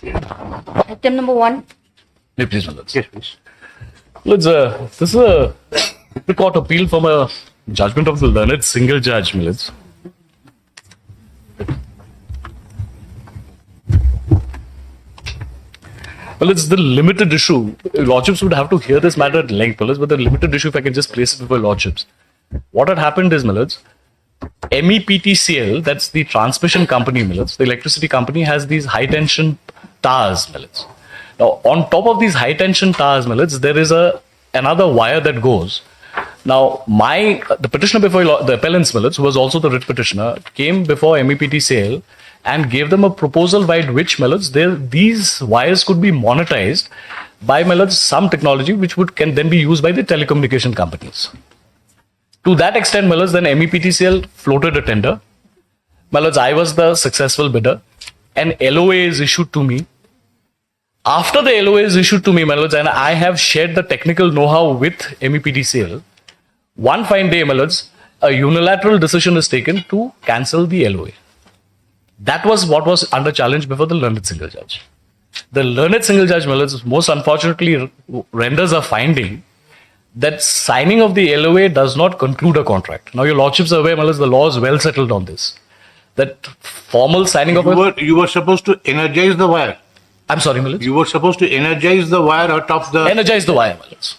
Item number 1. May please, my lords. Yes, please. Lords, this is a court appeal from a judgment of the learned single judge, my lords. Well, it's the limited issue. Lordships would have to hear this matter at length, my lords, but the limited issue, if I can just place it before Lordships. What had happened is, my lords, MEPTCL, that's the transmission company, my lords, the electricity company, has these high tension towers, my lords. Now, on top of these high tension towers, my lords, there is another wire that goes. Now, the petitioner before the appellants, my lords, who was also the writ petitioner, came before MEPTCL and gave them a proposal by which, my lords, these wires could be monetized by, my lords, some technology which can then be used by the telecommunication companies. To that extent, my lords, then MEPTCL floated a tender. My lords, I was the successful bidder. An LOA is issued to me. After the LOA is issued to me, my lords, and I have shared the technical know-how with MEPTCL, one fine day, my lords, a unilateral decision is taken to cancel the LOA. That was what was under challenge before the learned single judge. The learned single judge, my lords, most unfortunately renders a finding that signing of the LOA does not conclude a contract. Now, your lordships are aware, my lords, the law is well settled on this. That formal signing of You were supposed to energize the wire. I'm sorry, my lords. You were supposed to energize the wire out of the... Energize the wire, my lords.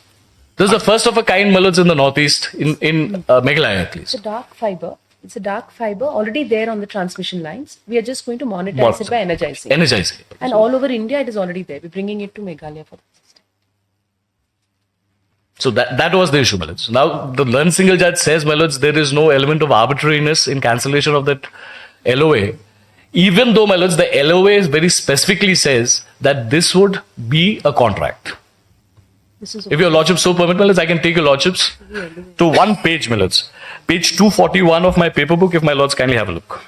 This is the first of a kind, my lords, in the northeast, in Meghalaya at least. It's a dark fiber. It's a dark fiber already there on the transmission lines. We are just going to monetize it by energizing. Energizing. And all over India, it is already there. We're bringing it to Meghalaya for the system. So that was the issue, my lords. Now, the learned single judge says, my lords, there is no element of arbitrariness in cancellation of that LOA. Even though, my lords, the LOA very specifically says that this would be a contract. If your lordships so permit, my lords, I can take your lordships to one page, my lords. Page 241 of my paper book, if my lords kindly have a look.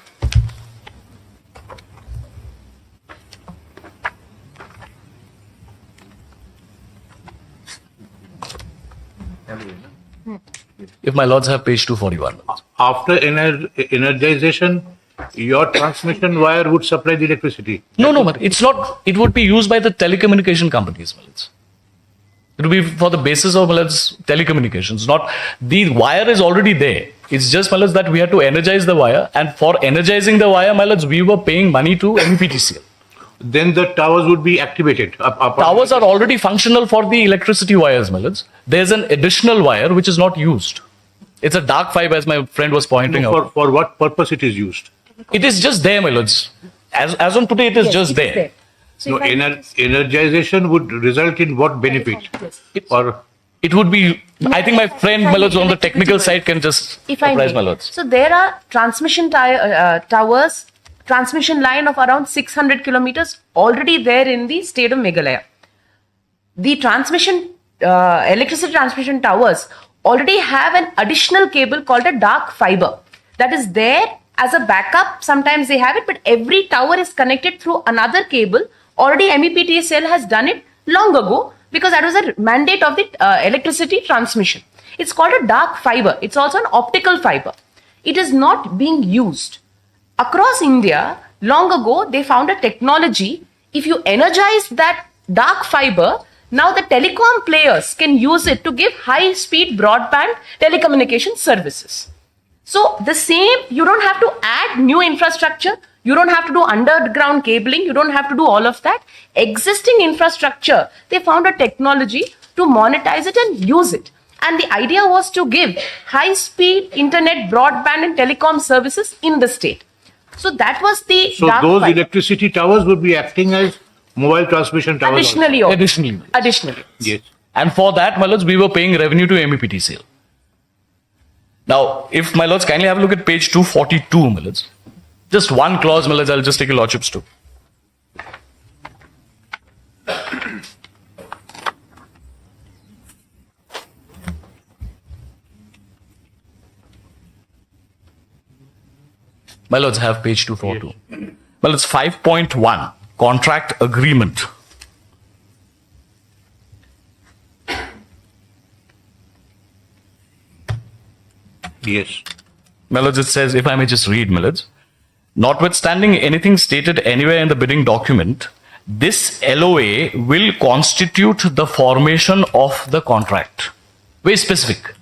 If my lords have page 241. After energization, your transmission wire would supply the electricity. No, it's not. It would be used by the telecommunication companies, my lords. It will be for the basis of, my lords, telecommunications. Not the wire is already there. It's just, my lords, that we had to energize the wire, and for energizing the wire, my lords, we were paying money to MEPTCL. Then the towers would be activated. Towers are already functional for the electricity wires, my lords. There's an additional wire which is not used. It's a dark fiber, as my friend was pointing out. For what purpose it is used? It is just there, my lords. As on today, it is just there. So No, energization would result in what benefit? Yes. It would be, I think my friend, my lords, on the technical side can just apprise, my lords. So there are transmission towers, transmission line of around 600 kilometers already there in the state of Meghalaya. The transmission, electricity transmission towers already have an additional cable called a dark fiber that is there as a backup. Sometimes they have it, but every tower is connected through another cable. Already MEPTCL has done it long ago because that was a mandate of the electricity transmission. It's called a dark fiber. It's also an optical fiber. It is not being used. Across India, long ago, they found a technology. If you energize that dark fiber, now the telecom players can use it to give high-speed broadband telecommunication services. So the same, you don't have to add new infrastructure. You don't have to do underground cabling. You don't have to do all of that. Existing infrastructure, they found a technology to monetize it and use it. And the idea was to give high-speed internet, broadband and telecom services in the state. So that was the So those electricity towers would be acting as mobile transmission towers. Additionally. Yes. And for that, my lords, we were paying revenue to MEPTCL. Now, if my lords kindly have a look at page 242, my lords. Just one clause, my lords, I'll just take your lordships to. My lords have page 242. Yes. Well, it's 5.1, contract agreement. Yes. My lords, it says, if I may just read, my lords. Notwithstanding anything stated anywhere in the bidding document, this LOA will constitute the formation of the contract. Very specific.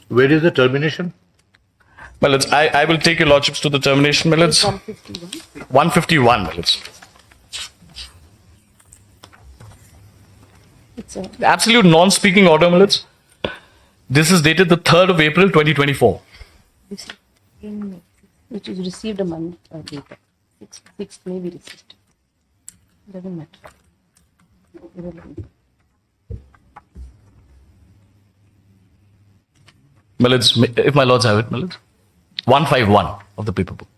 Where is the termination? Well, I will take your lordships to the termination, my lords. 151. 151, my lords. It's a Absolute non-speaking order, my lords. This is dated the 3rd of April, 2024. which is received a month later. 6 may be received. Doesn't matter. Irrelevant. My lords, if my lords have it, my lords. 151 of the paper book.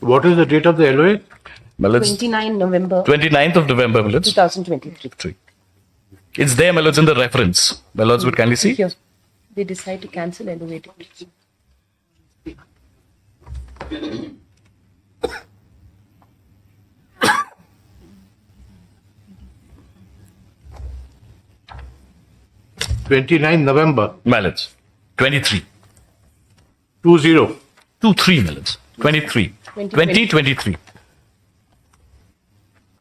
What is the date of the LOA? My lords, 29 November 29th of November, my lords. 2023. It's there, my lords, in the reference. My lords would kindly see. Here, they decide to cancel LOA. November My lords. 23. 20. 23, my lords. 23. 2023.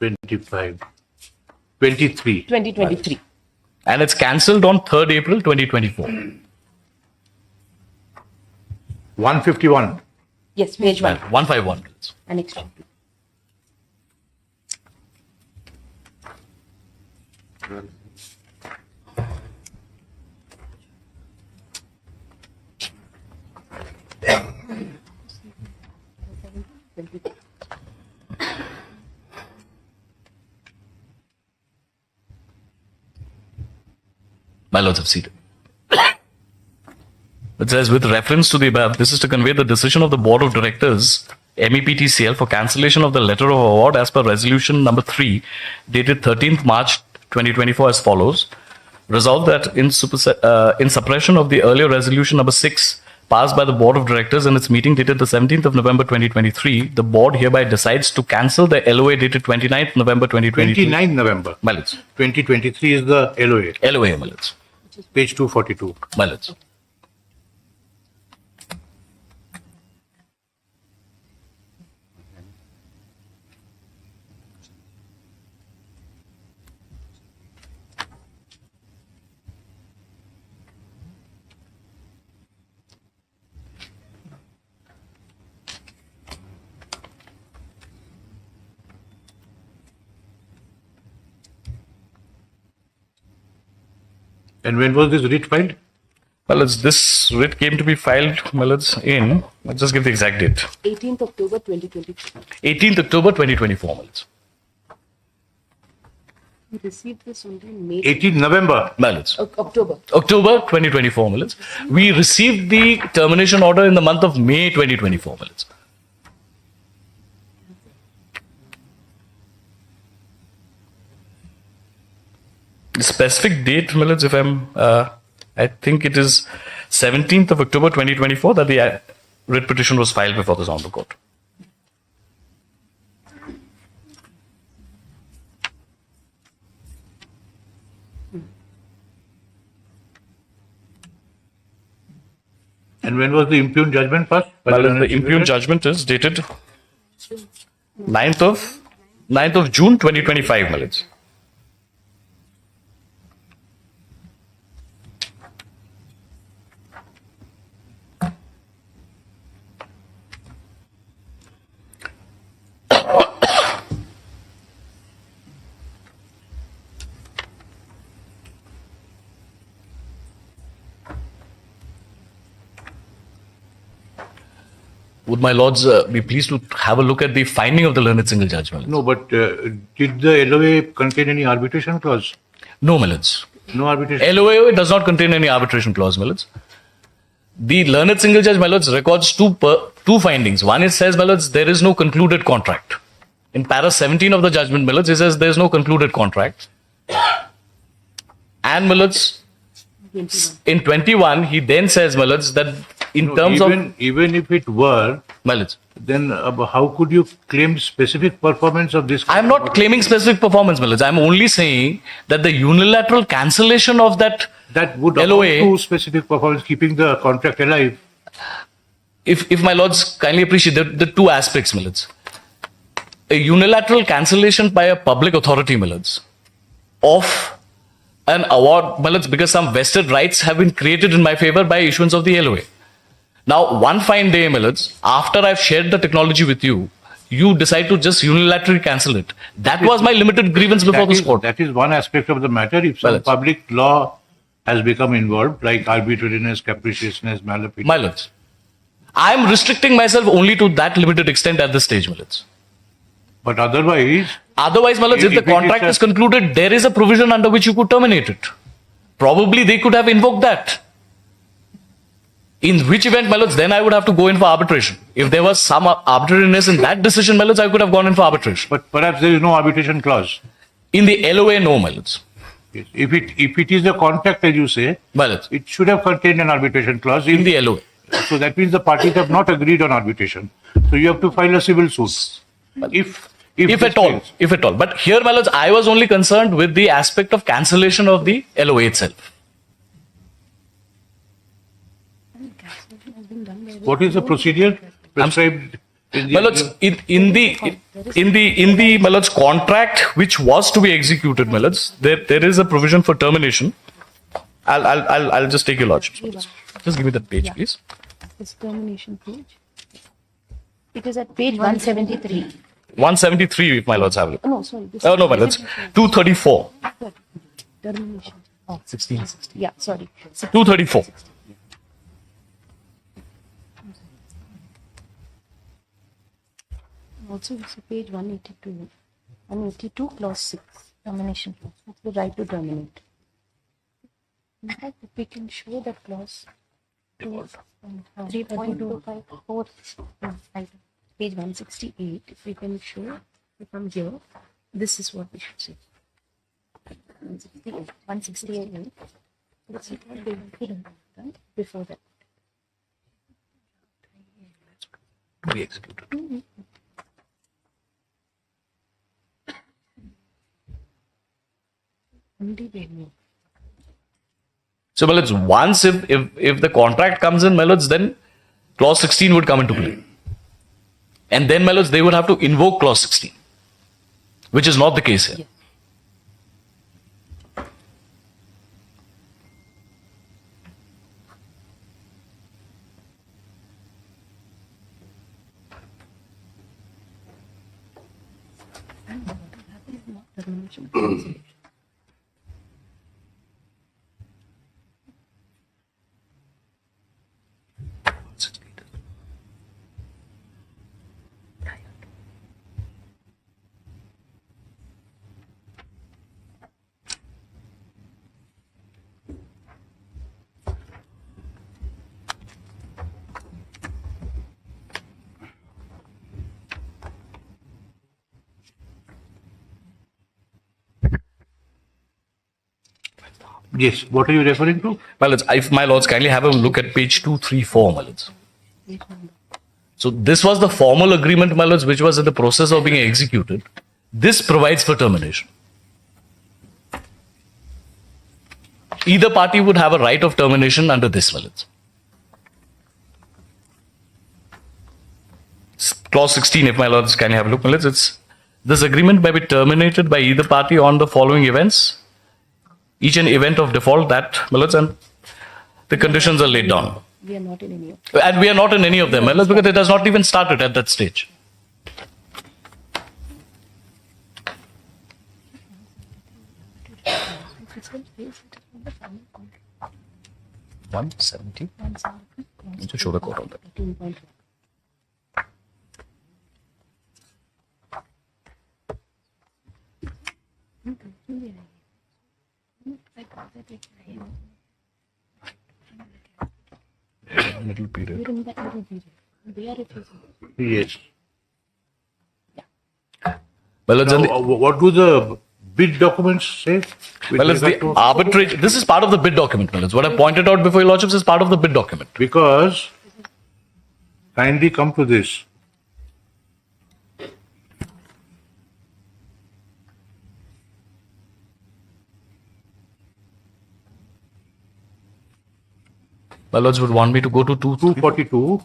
25. 23. 2023. And it's cancelled on 3rd April 2024. 151. Yes, page 1. 151. And extra. My lords have seated. It says, with reference to the above, this is to convey the decision of the Board of Directors, MEPTCL, for cancellation of the letter of award as per resolution number 3, dated 13th March 2024 as follows. Resolved that in suppression of the earlier resolution number 6, passed by the Board of Directors in its meeting dated the 17th of November 2023, the Board hereby decides to cancel the LOA dated 29th November 2023. 29 November. My lords. 2023 is the LOA. LOA, my lords. Page 242. My lords. And when was this writ filed? Well, this writ came to be filed, my lords, in, let's just give the exact date. 18th October 2023. 18th October 2024, my lords. We received this only in May. 18 November. My lords. October. October 2024, my lords. We received the termination order in the month of May 2024, my lords. The specific date, my lords, if I think it is 17th of October 2024 that the writ petition was filed before this Honorable Court. And when was the impugned judgment passed? Well, the impugned judgment is dated 9th of June 2025, my lords. Would my lords be pleased to have a look at the finding of the learned single judgment? No, but did the LOA contain any arbitration clause? No, my lords. No arbitration. LOA does not contain any arbitration clause, my lords. The learned single judge, my lords, records two findings. One, it says, my lords, there is no concluded contract. In para 17 of the judgment, my lords, it says there is no concluded contract. And, my lords, in 21, he then says, my lords, that in terms of... Even if it were, My lords. Then how could you claim specific performance of this? I'm not claiming specific performance, Millards. I'm only saying that the unilateral cancellation of that would LOA, amount to specific performance, keeping the contract alive. if my lords kindly appreciate the two aspects, Millards. A unilateral cancellation by a public authority, Millards, of an award, Millards, because some vested rights have been created in my favor by issuance of the LOA. Now, one fine day, Millards, after I've shared the technology with you, you decide to just unilaterally cancel it. That was my limited grievance before this court. That is one aspect of the matter. If some public law has become involved, like arbitrariness, capriciousness, malafide. My lords, I'm restricting myself only to that limited extent at this stage, Millards. But otherwise, my lords, if the contract is concluded, there is a provision under which you could terminate it. Probably they could have invoked that. In which event, my lords, then I would have to go in for arbitration. If there was some arbitrariness in that decision, my lords, I could have gone in for arbitration. But perhaps there is no arbitration clause. In the LOA, no, my lords. Yes. If it is a contract, as you say, My lords, it should have contained an arbitration clause. in the LOA. So that means the parties have not agreed on arbitration. So you have to file a civil suit. If at all. But here, my lords, I was only concerned with the aspect of cancellation of the LOA itself. What is the procedure prescribed? My lords, in the my lords, contract which was to be executed, my lords, there is a provision for termination. I'll just take your lordships. My lords. Just give me that page, please. It's termination page. It is at page 173. 173, if my lords have it. No, sorry. Oh, no, my lords. 234. Termination. Oh, 16. yeah, sorry. 234. Also, it's page 182. 182, clause 6. Termination clause. It's the right to terminate. In fact, if we can show that clause. 3.254. Page 168. If we can show from here, this is what we should see. 168. This is what we will be done before that. To be executed. So, my lords, once if the contract comes in, my lords, then clause 16 would come into play. And then, my lords, they would have to invoke clause 16, which is not the case here. Yes. What are you referring to? My lords, if my lords kindly have a look at page 234, my lords. So this was the formal agreement, my lords, which was in the process of being executed. This provides for termination. Either party would have a right of termination under this, my lords. Clause 16, if my lords kindly have a look, my lords, it's this agreement may be terminated by either party on the following events. Each an event of default that, my lords, and the conditions are laid down. We are not in any of And we are not in any of them, my lords, because it has not even started at that stage. One 70. Need to show the code on that. 18.1. Little period. We're in that little period. They are refusing. Yes. My lords, and the- Now, what do the bid documents say? with well, it's regard the to- arbitration. This is part of the bid document, my lords. What I pointed out before your lordships is part of the bid document. Because kindly come to this. My lords would want me to go to 242,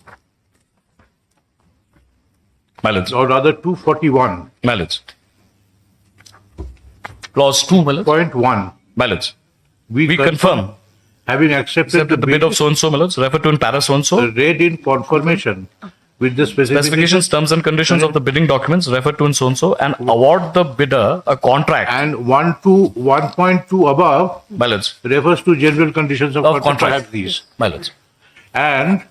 My lords. or rather 241, My lords. Clause 2, my lords. point 1. My lords. We confirm. having accepted Accepted the bid of so-and-so, my lords, refer to in para so-and-so. read in confirmation with the Specifications, terms and conditions of the bidding documents referred to in so-and-so and award the bidder a contract. and 1.2 above My lords. refers to general conditions of contract. Contract. Perhaps these. My lords. And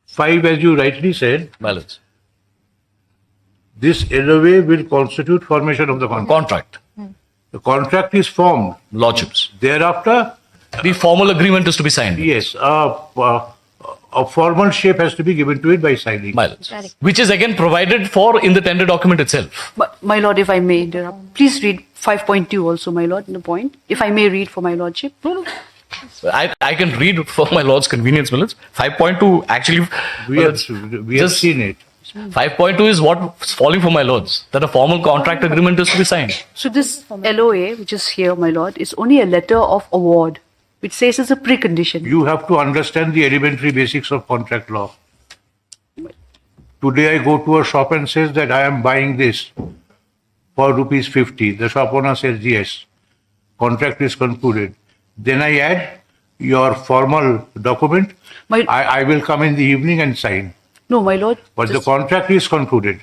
five, as you rightly said, My lords. this LOA will constitute formation of the contract. Contract. The contract is formed. Lordships. Thereafter, The formal agreement is to be signed. yes, a formal shape has to be given to it by signing. My lords. Which is again provided for in the tender document itself. But, my lord, if I may interrupt, please read 5.2 also, my lord, in the point. If I may read for my lordship. I can read for my lord's convenience, my lords. 5.2 actually. We my have, lords, we have just- seen it. 5.2 is what's falling for my lords. That a formal contract agreement is to be signed. So this LOA, which is here, my lord, is only a letter of award, which says it's a precondition. You have to understand the elementary basics of contract law. Today I go to a shop and says that I am buying this for rupees 50. The shop owner says yes. Contract is concluded. Then I add your formal document. My- I will come in the evening and sign. No, my lord. But the this- contract is concluded.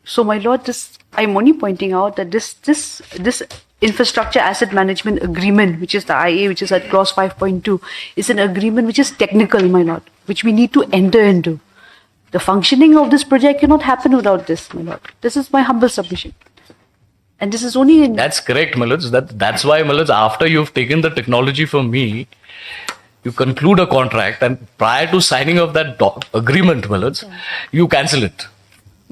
So, my lord, this I'm only pointing out that this infrastructure asset management agreement, which is the IA, which is at clause 5.2, is an agreement which is technical, my lord, which we need to enter into. The functioning of this project cannot happen without this, my lord. This is my humble submission. And this is only in That's correct, my lords. That's why, my lords, after you've taken the technology from me, you conclude a contract, and prior to signing of that agreement, my lords, you cancel it.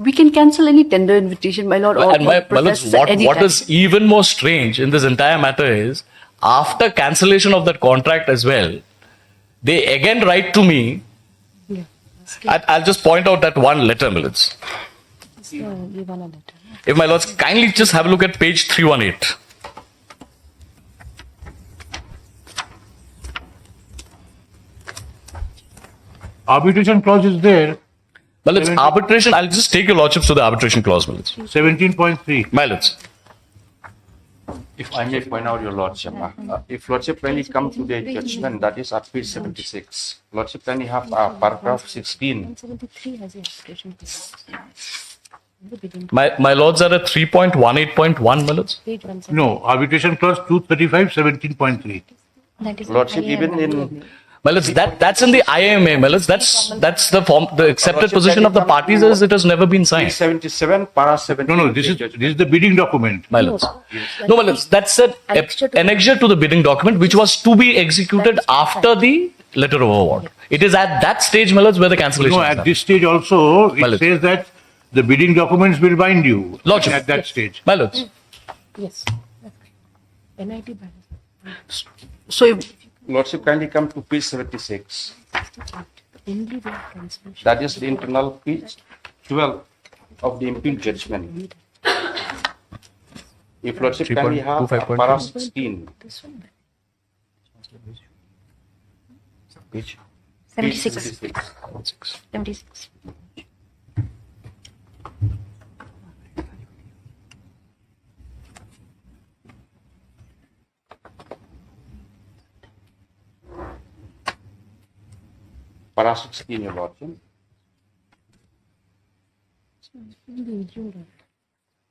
we can cancel any tender invitation, my lord, or And my lords, protest at any what time. is even more strange in this entire matter is, after cancellation of that contract as well, they again write to me. I'll just point out that one letter, my lords. If my lords kindly just have a look at page 318. Arbitration clause is there, My lords, arbitration, I'll just take your lordships to the arbitration clause, my lords. 17.3. My lords. If I may point out, your lordship, if lordship when it comes to the judgment, that is at page 76. Lordship, when you have paragraph 16. 173 has the arbitration clause. The bidding My lords are at 3.18.1, my lords. page 173. No, arbitration clause 235, 17.3. That is Lordship, the even in My lords, that's in the IMA, my lords. That's the form, the accepted position of the parties is it has never been page signed. 77, para 17. No, this is the bidding document. My lords. No, my lords, that's an annexure to the bidding document which was to be executed after the letter of award. It is at that stage, my lords, where the cancellation No, is at done. this stage also, Well, it says that the bidding documents will bind you Lordship. at that stage. My lords. Yes. Okay. NIT balance. So, if, Lordship, kindly come to page 76. Only the cancellation. That is the internal page 12 of the impugned judgment. If lordship kindly have 3.25.2. para 16. This one. Page 76. 76. 76. Para 16, your lordship.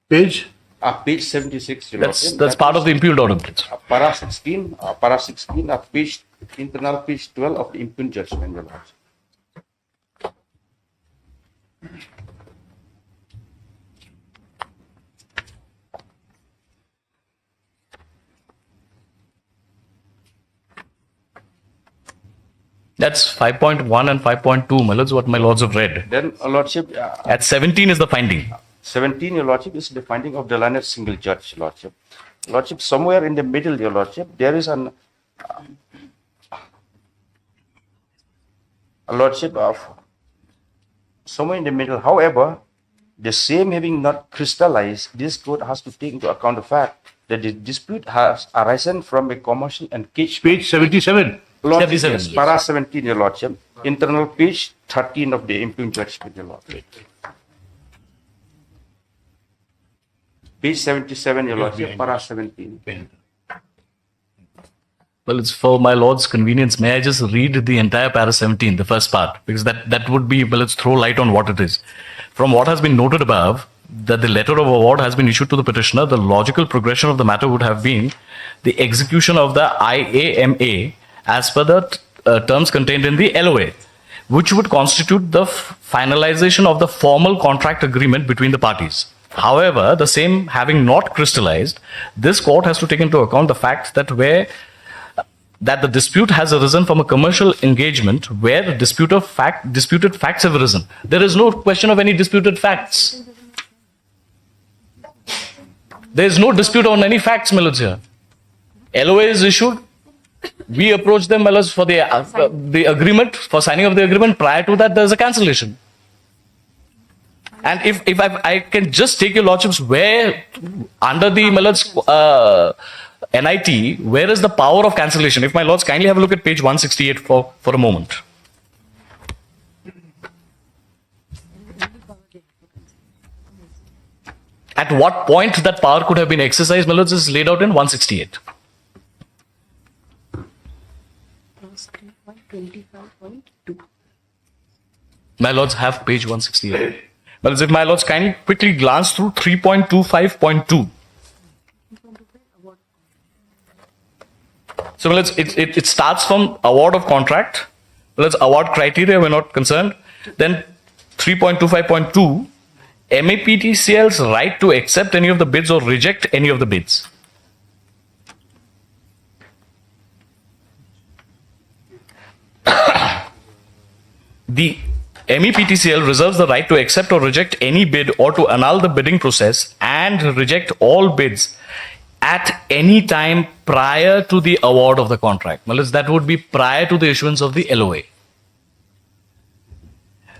Page? Page 76, your That's lordship. that's That part is, of the impugned order, please. Para 16, page, internal page 12 of the impugned judgment, your lordship. That's 5.1 and 5.2, my lords, what my lords have read. Then, Lordship, At 17 is the finding. 17, Your Lordship, is the finding of the learned single judge, Lordship. Lordship, somewhere in the middle, Your Lordship, there is a Lordship of somewhere in the middle. However, the same having not crystallized, this court has to take into account the fact that the dispute has arisen from a commercial engagement. Page 77. Lordship, 77. yes, para 17, Your Lordship. Internal page 13 of the impugned judgment, Your Lordship. Page 77, Your Lordship, para 17. Well, it's for my lord's convenience. May I just read the entire para 17, the first part, because that would be, well, let's throw light on what it is. From what has been noted above, that the letter of award has been issued to the petitioner, the logical progression of the matter would have been the execution of the IAMA as per the terms contained in the LOA, which would constitute the finalization of the formal contract agreement between the parties. However, the same having not crystallized, this court has to take into account the fact that that the dispute has arisen from a commercial engagement where the disputed facts have arisen. There is no question of any disputed facts. There is no dispute on any facts, my lords, here. LOA is issued. We approach them, my lords, for the agreement, for signing of the agreement. Prior to that, there is a cancellation. And if I can just take your lordships, where under the, my lords, NIT, where is the power of cancellation? If my lords kindly have a look at page 168 for a moment. At what point that power could have been exercised, my lords, is laid out in 168. Clause 3.25.2. My lords have page 168. Well, if my lords kindly quickly glance through 3.25.2. So it starts from award of contract. Well, it's award criteria, we're not concerned. Then 3.25.2, MAPTCL's right to accept any of the bids or reject any of the bids. The MEPTCL reserves the right to accept or reject any bid or to annul the bidding process and reject all bids at any time prior to the award of the contract. Well, that would be prior to the issuance of the LOA,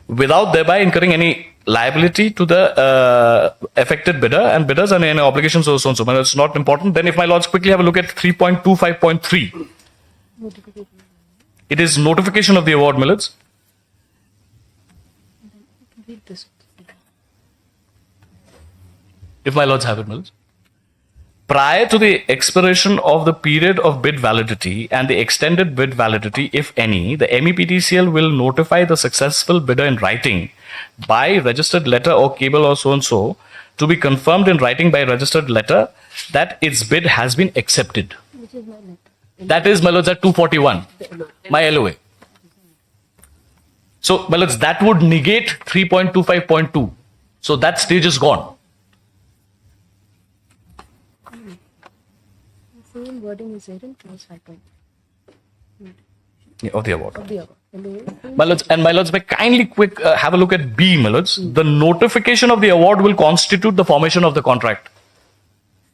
without thereby incurring any liability to the affected bidder and bidders and any obligations or so on. So, well, it's not important. Then if my lords quickly have a look at 3.25.3, it is notification of the award, my lords. Read this. If my lords have it, my lords. Prior to the expiration of the period of bid validity and the extended bid validity, if any, the MEPTCL will notify the successful bidder in writing by registered letter or cable or so and so, to be confirmed in writing by registered letter that its bid has been accepted. Which is my letter. That is, my lords, at 241, my LOA. So, my lords, that would negate 3.25.2. So that stage is gone. The same wording is there in clause 5.2 Of the award. of the award. My lords, may kindly have a look at B, my lords. The notification of the award will constitute the formation of the contract.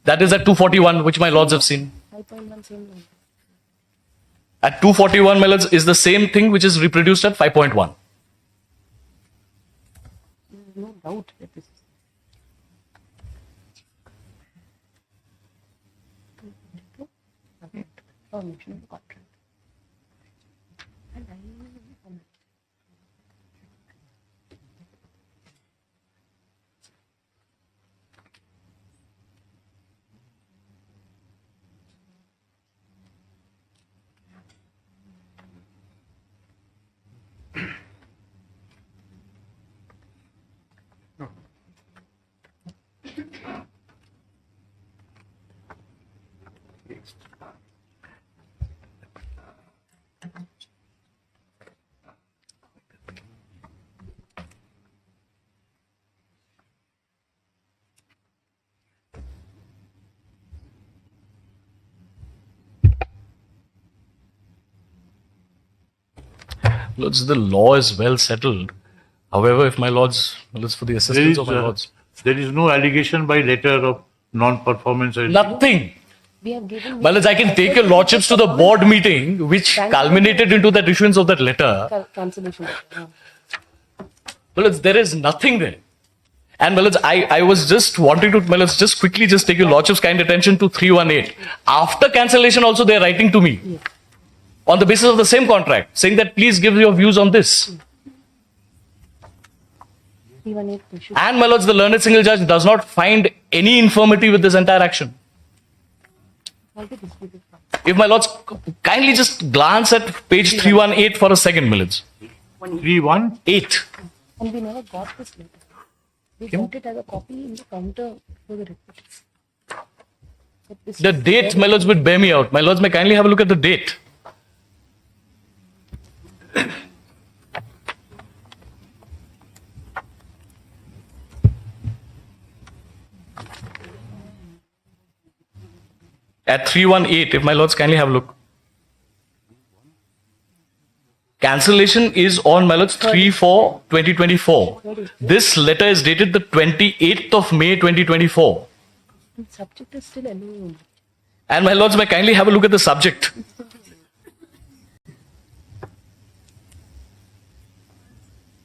That is at 241, which my lords have seen. 5.1 same line. At 241, my lords, is the same thing which is reproduced at 5.1. There is no doubt that this is formation of the contract. And Lords, the law is well settled. However, if my lords, let's for the assistance of my lords, there is no allegation by letter of non-performance. nothing. We have given Well, I can take your lordships to the board meeting, which culminated into that issuance of that letter. cancellation. Well, there is nothing there. And well, I was just wanting to, well, let's just quickly just take your lordship's kind attention to 318. After cancellation also, they are writing to me on the basis of the same contract, saying that please give your views on this. 318. And my lords, the learned single judge does not find any infirmity with this entire action. If my lords kindly just glance at page 318 for a second, my lords. 318. And we never got this letter. We got it as a copy in the counter for the report. The date, my lords, would bear me out. My lords, may kindly have a look at the date. At 318, if my lords kindly have a look. Cancellation is on, my lords, 3/4/2024. This letter is dated the 28th of May 2024. The subject is still alone. And my lords, may kindly have a look at the subject.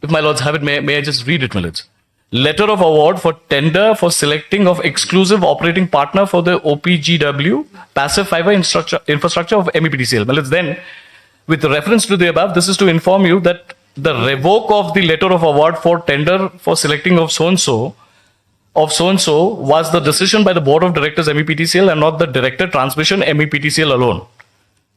If my lords have it, may I just read it, my lords? Letter of award for tender for selecting of exclusive operating partner for the OPGW passive fiber infrastructure of MEPTCL. Well, it's then, with reference to the above, this is to inform you that the revoke of the letter of award for tender for selecting of so-and-so was the decision by the Board of Directors MEPTCL and not the Director Transmission MEPTCL alone.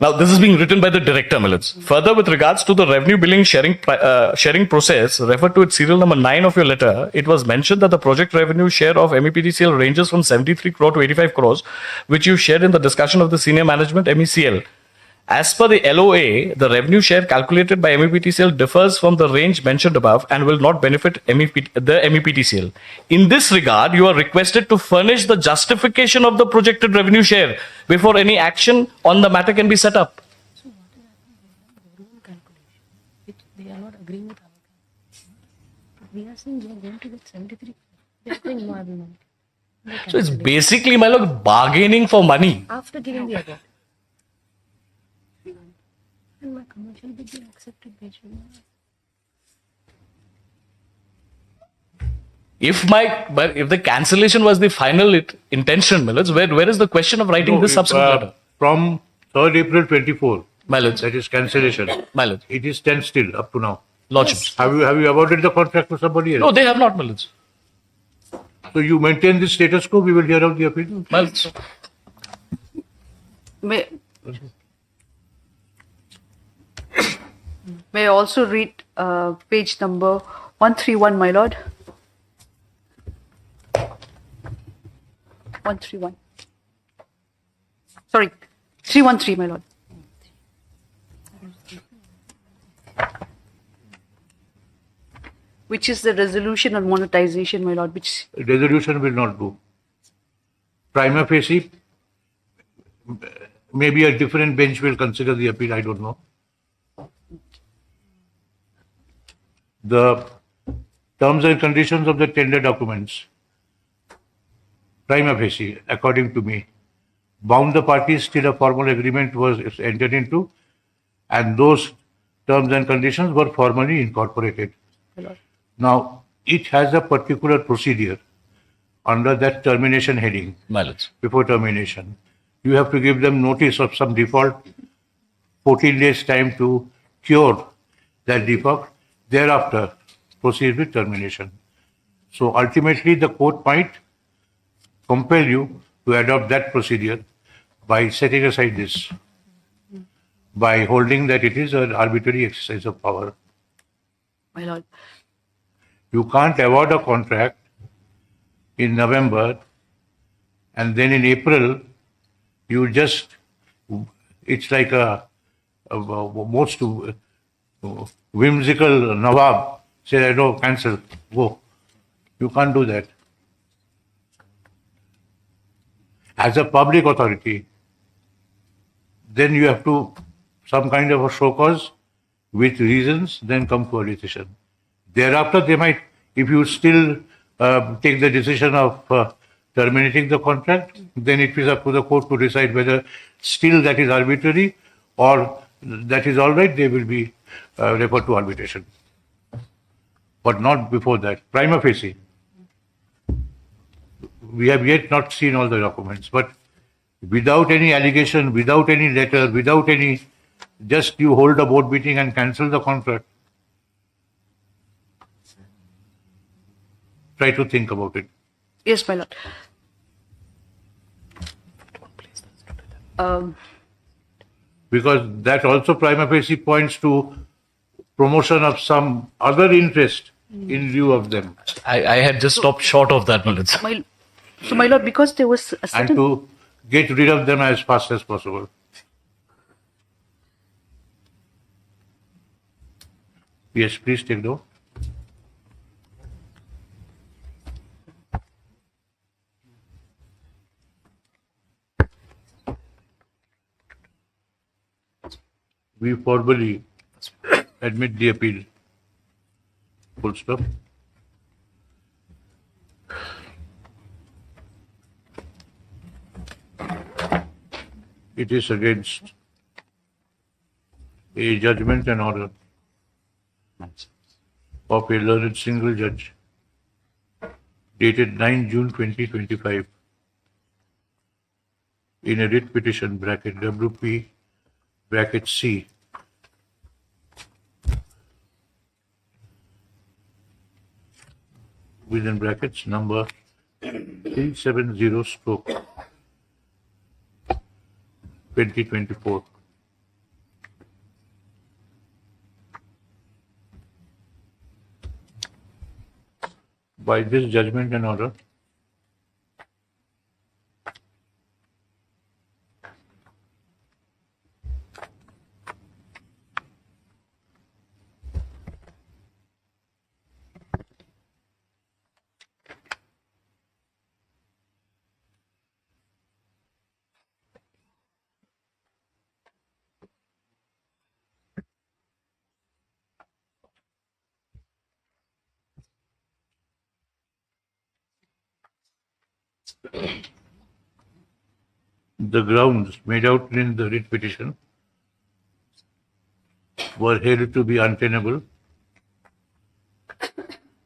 Now, this is being written by the director, Millets. Further, with regards to the revenue billing sharing process, referred to its serial number 9 of your letter, it was mentioned that the project revenue share of MEPTCL ranges from 73 crore to 85 crores, which you shared in the discussion of the senior management MECL. As per the LOA, the revenue share calculated by MEPTCL differs from the range mentioned above and will not benefit the MEPTCL. In this regard, you are requested to furnish the justification of the projected revenue share before any action on the matter can be set up. So what is happening? Their own calculation, which they are not agreeing with our calculation. We are saying we are going to get 73. They are saying no, I will not. So it's basically, my lord, bargaining for money. After giving the award. And my commercial bid be accepted by you. If the cancellation was the final intention, my lords, where is the question of writing this subsequent letter? From 3rd April 24, My lords, that is cancellation. my lords, It is standstill up to now. lordships. Have you awarded the contract to somebody else? No, they have not, my lords. So you maintain this status quo, we will hear out the appeal. My lords. May I also read page number 131, my lord? 131. Sorry, 313, my lord. Which is the resolution on monetization, my lord, which... Resolution will not do. Prima facie, maybe a different bench will consider the appeal, I don't know. The terms and conditions of the tender documents, prima facie, according to me, bound the parties till a formal agreement was entered into, and those terms and conditions were formally incorporated. Now, each has a particular procedure under that termination heading. My lords. Before termination, you have to give them notice of some default, 14 days time to cure that default. Thereafter, proceed with termination. So ultimately, the court might compel you to adopt that procedure by setting aside this, by holding that it is an arbitrary exercise of power. My lord. You can't award a contract in November and then in April, you just, it's like a most whimsical Nawab say, I know, cancel, go. You can't do that. As a public authority, then you have to, some kind of a show cause with reasons, then come for a decision. Thereafter, they might, if you still take the decision of terminating the contract, then it is up to the court to decide whether still that is arbitrary or that is all right, they will be referred to arbitration. But not before that. Prima facie. We have yet not seen all the documents, but without any allegation, without any letter, without any, just you hold a board meeting and cancel the contract. Try to think about it. Yes, my lord. Because that also prima facie points to promotion of some other interest in lieu of them. I had just stopped short of that, my lords. So, my lord, because there was a And certain... to get rid of them as fast as possible. Yes, please take note. We formally admit the appeal. Full stop. It is against a judgment and order of a learned single judge dated 9 June 2025 in a writ petition bracket WP bracket C within brackets number 370 stroke 2024. By this judgment and order, the grounds made out in the writ petition were held to be untenable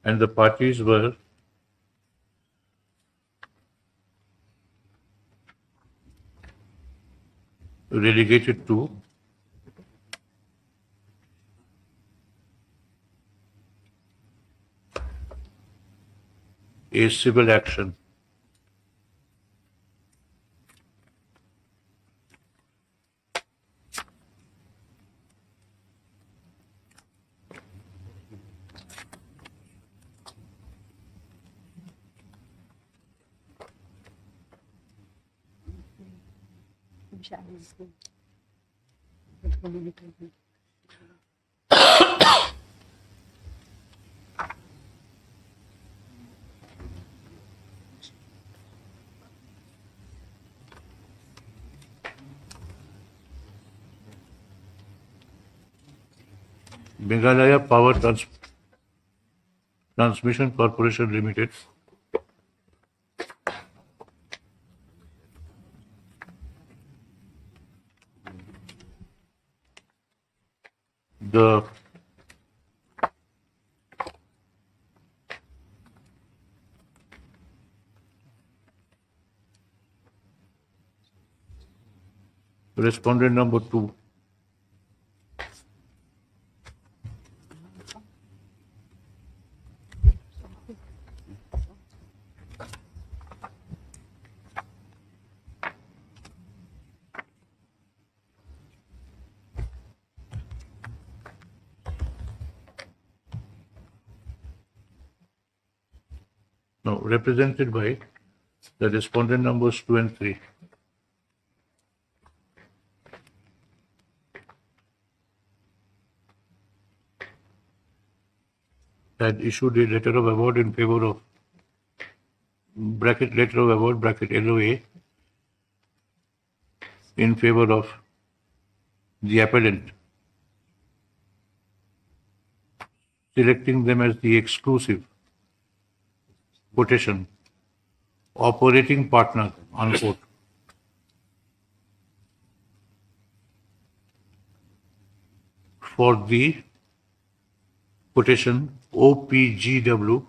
and the parties were relegated to a civil action. Meghalaya Power Transmission Corporation Limited the respondent number 2 no, represented by the respondent numbers 2 and 3. Had issued a letter of award in favor of bracket letter of award bracket LOA in favor of the appellant selecting them as the exclusive quotation operating partner, unquote, for the quotation OPGW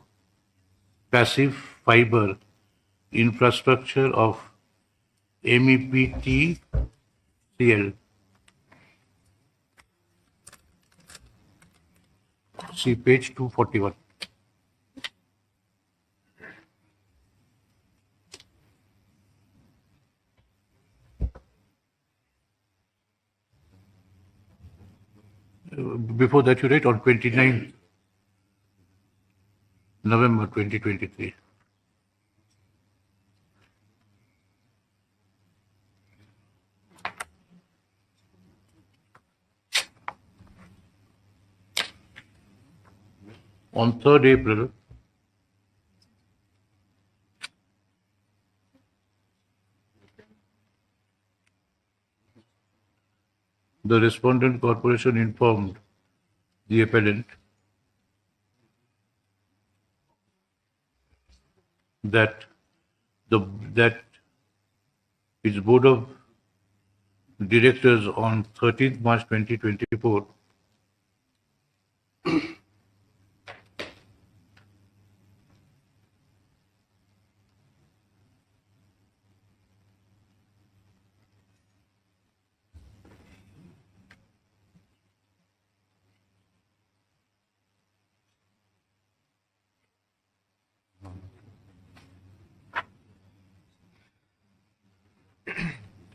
passive fiber infrastructure of MEPTCL. See page 241. Before that, you write on 29th November 2023. On 3rd April, the respondent corporation informed the appellant that that its board of directors on 13th March 2024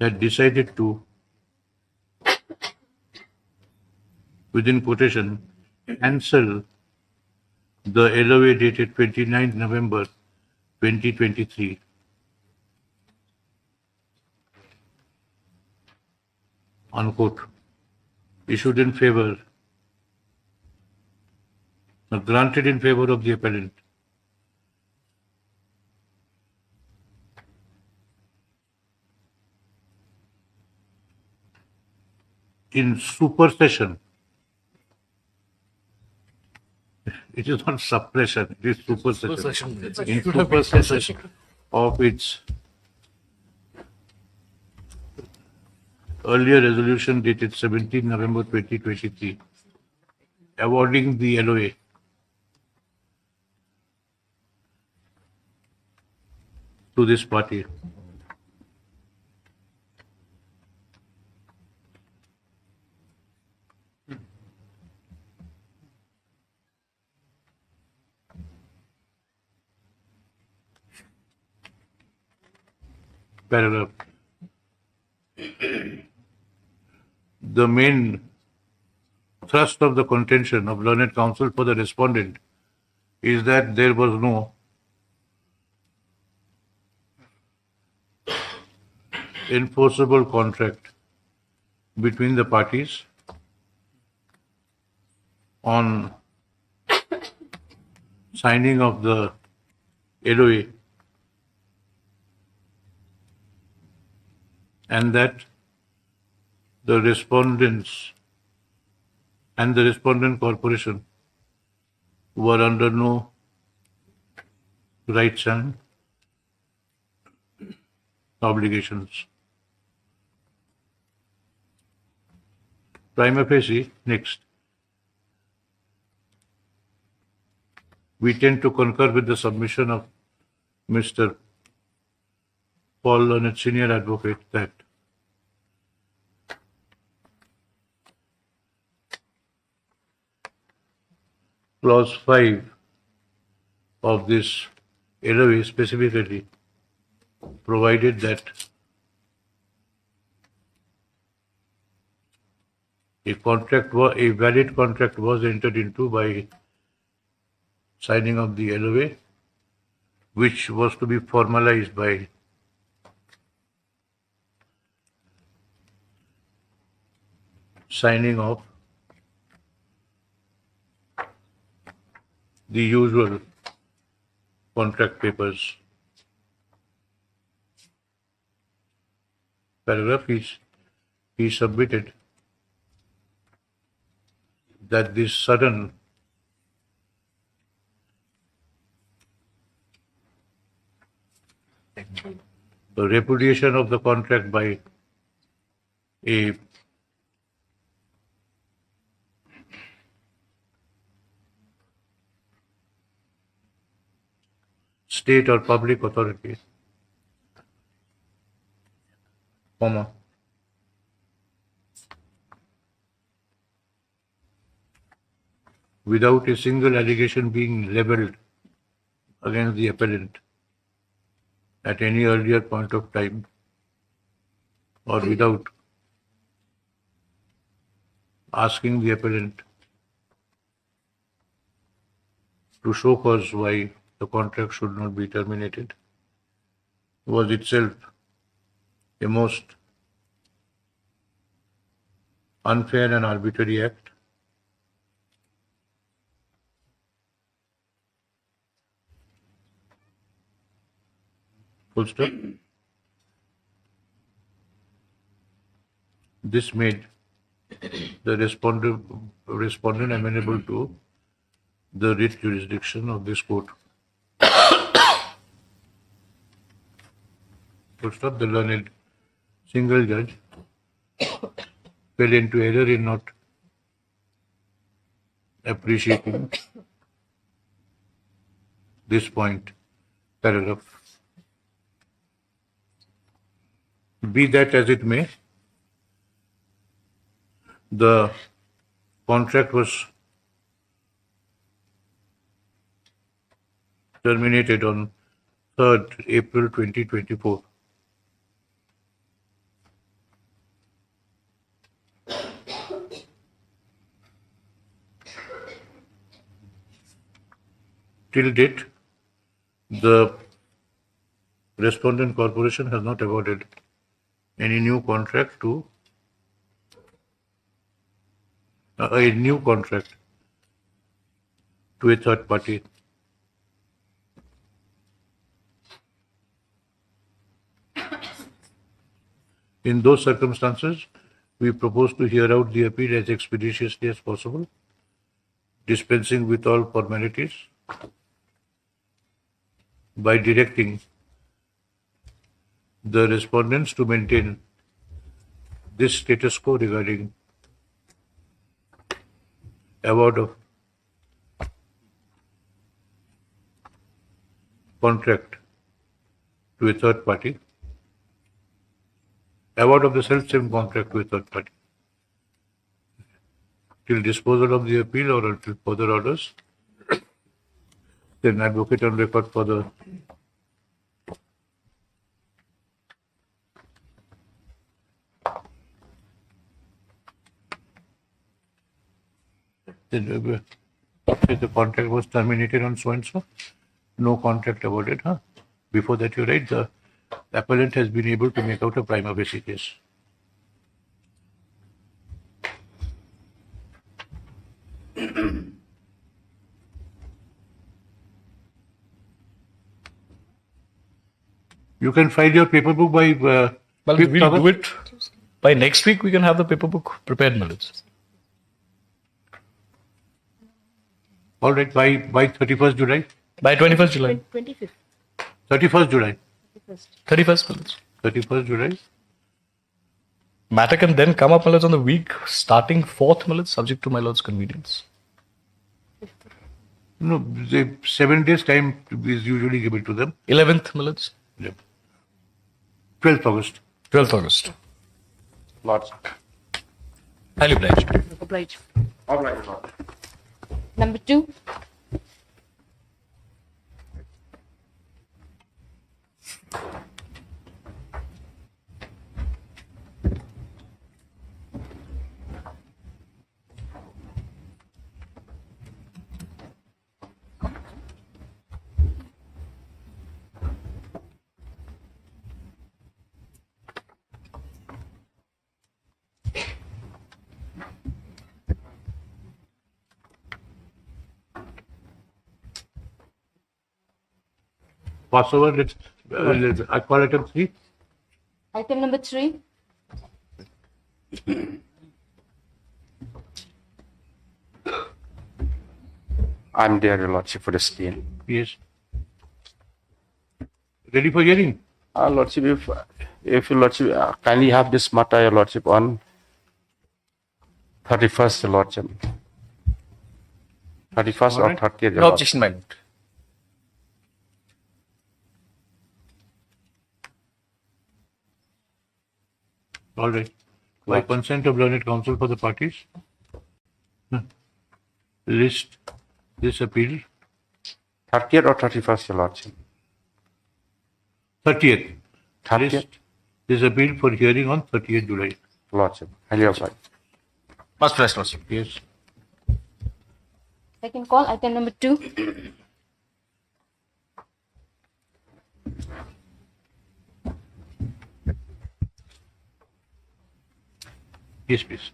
had decided to, within quotation, cancel the LOA dated 29th November 2023 unquote, issued in favor, granted in favor of the appellant. In supersession, it is not suppression, it is supersession. In supersession of its earlier resolution dated 17 November 2023, awarding the LOA to this party. Paragraph. The main thrust of the contention of learned counsel for the respondent is that there was no enforceable contract between the parties on signing of the LOA, and that the respondents and the respondent corporation were under no rights and obligations. Prima facie, next. We tend to concur with the submission of Mr. Paul Learned, Senior Advocate, that Clause 5 of this LOA specifically provided that a valid contract was entered into by signing of the LOA, which was to be formalized by signing of the usual contract papers. Paragraph, he submitted that this sudden repudiation of the contract by a state or public authority, comma, without a single allegation being leveled against the appellant at any earlier point of time, or without asking the appellant to show cause why the contract should not be terminated, was itself a most unfair and arbitrary act. Full stop. This made the respondent amenable to the writ jurisdiction of this court. Full stop. The learned single judge fell into error in not appreciating this point, paragraph. Be that as it may, the contract was terminated on 3rd April 2024. Till date, the respondent corporation has not awarded any new contract to a third party. In those circumstances, we propose to hear out the appeal as expeditiously as possible, dispensing with all formalities by directing the respondents to maintain this status quo regarding award of contract to a third party, award of the self-same contract to a third party, till disposal of the appeal or until further orders. Then advocate on record for the the contract was terminated on so and so, no contract awarded. Before that, you write the appellant has been able to make out a prima facie case. You can file your paper book by Well, 5th we'll August. do it by next week. We can have the paper book prepared, Mills. All right, by 31st July. By 21st July. 25th. 31st July. 31st, Mills. 31st July. Matter can then come up, Mills, on the week starting 4th, Mills, subject to my lord's convenience. No, the 7 days time is usually given to them. 11th, Mills. Yeah. 12th August. 12th August. Lords. Highly obliged. Obliged. All right, Lord. Number 2. Pass over, I call item 3. Item number 3. I'm there, Your Lordship, for the skin. Yes. Ready for hearing? Lordship, if your Lordship kindly have this matter, your Lordship, on 31st, your Lordship. 31st or 30th, your No Lordship. objection, my lord. All right. By consent of learned counsel for the parties, list this appeal 30th or 31st, your Lordship. 30th. 30th, List this appeal for hearing on 30th July. Lordship. Highly obliged. Must press, lordship. Yes. Second call, item number 2. Yes, please.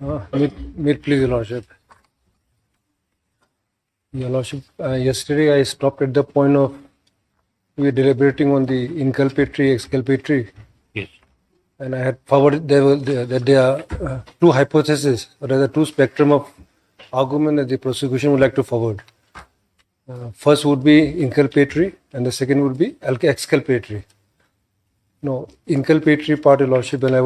May it please, Your Lordship. Your Lordship, yesterday I stopped at the point of we were deliberating on the inculpatory, exculpatory, Yes. and I had forwarded that there are two hypotheses, or rather two spectrum of argument that the prosecution would like to forward. First would be inculpatory, and the second would be exculpatory. No, inculpatory part, Your Lordship, when I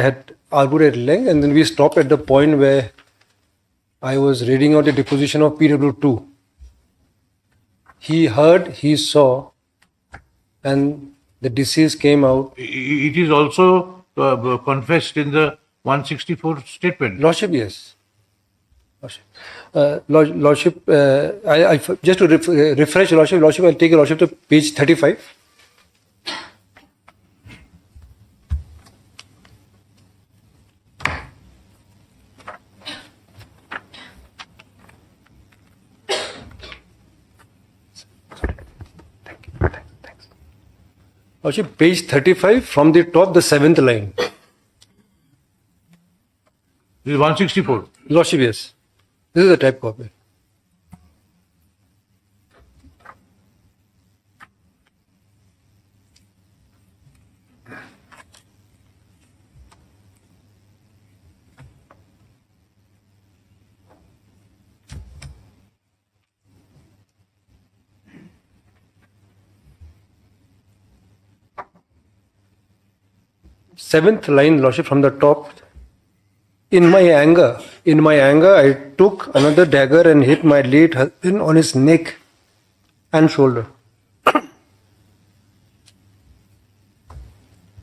had argued at length, and then we stopped at the point where I was reading out the deposition of PW2. He heard, he saw, and the deceased came out. It is also confessed in the 164 statement. Lordship, yes. Lordship, I just to refresh Lordship, I'll take Lordship to page 35. Lordship, page 35 from the top, the 7th line. This is 164. Lordship, yes. This is the type copy. Seventh line, Lordship, from the top. In my anger, I took another dagger and hit my late husband on his neck and shoulder.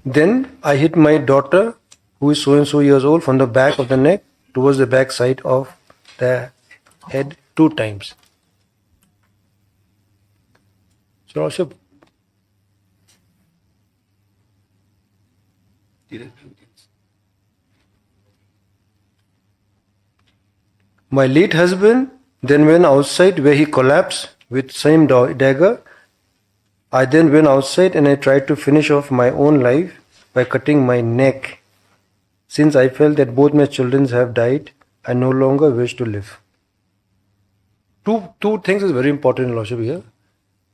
Then I hit my daughter, who is so and so years old, from the back of the neck towards the back side of the head 2 times. So, Lordship, my late husband then went outside where he collapsed with same dagger. I then went outside and I tried to finish off my own life by cutting my neck. Since I felt that both my children have died, I no longer wish to live. Two things is very important, Lordship, here.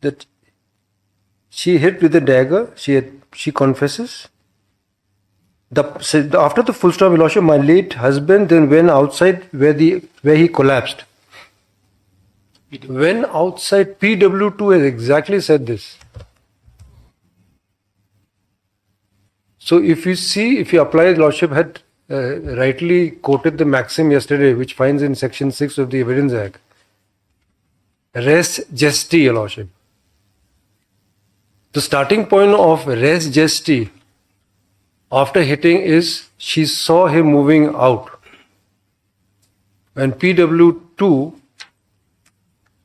That she hit with the dagger, she confesses. After the full stop, Lordship, my late husband then went outside where he collapsed. When outside, PW2 has exactly said this. So if you apply, Lordship had rightly quoted the maxim yesterday, which finds in section 6 of the Evidence Act. Res gesti, Your Lordship. The starting point of res gesti after hitting is she saw him moving out. And PW2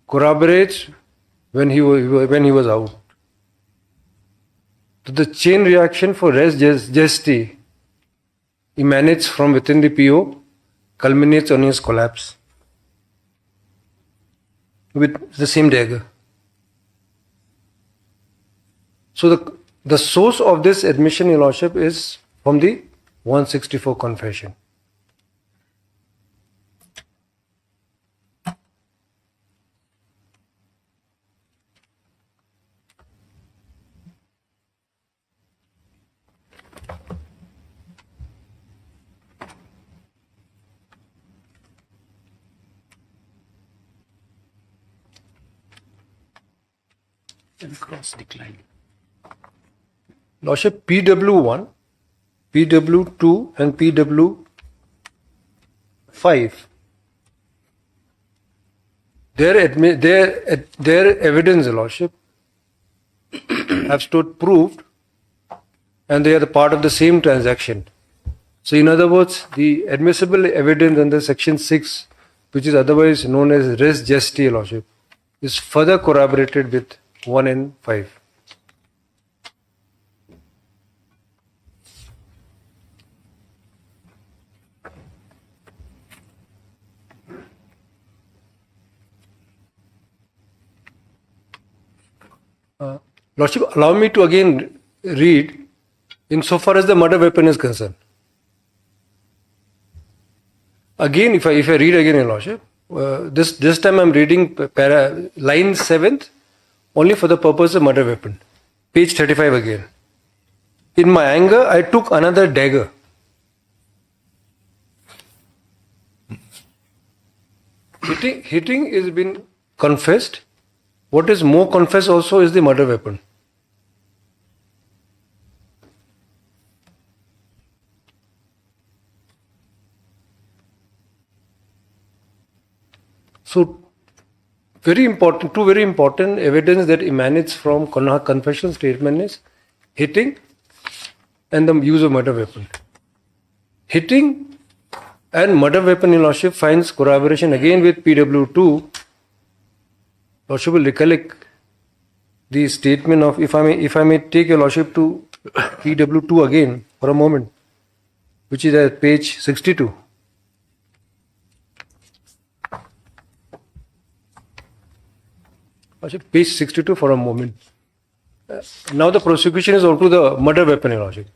corroborates when he was out. So the chain reaction for res gesti emanates from within the PO, culminates on his collapse with the same dagger. So the source of this admission, Your Lordship, is from the 164 confession. And cross decline. Lordship, PW1, PW2 and PW5. Their evidence, Lordship, have stood proved, and they are the part of the same transaction. So in other words, the admissible evidence under section 6, which is otherwise known as res gestae, Lordship, is further corroborated with 1 and 5. Lordship, allow me to again read insofar as the murder weapon is concerned. Again, if I read again, Your Lordship, this time I'm reading line 7th only for the purpose of murder weapon. Page 35 again. In my anger, I took another dagger. Hitting is been confessed. What is more confessed also is the murder weapon. So, two very important evidence that emanates from confession statement is hitting and the use of murder weapon. Hitting and murder weapon, Your Lordship, finds corroboration again with PW2. Lordship will recollect the statement of, if I may take Your Lordship to PW2 again for a moment, which is at page 62. Page 62 for a moment. Now the prosecution is onto the murder weapon, Your Lordship.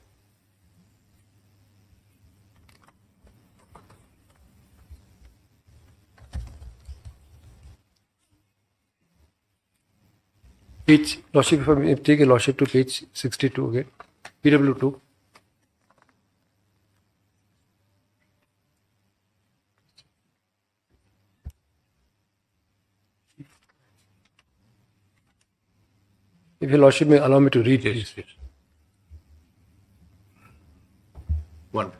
Page, Lordship, if I may take a Lordship to page 62 again, PW2. If Your Lordship may allow me to read, Yes, please. yes. One.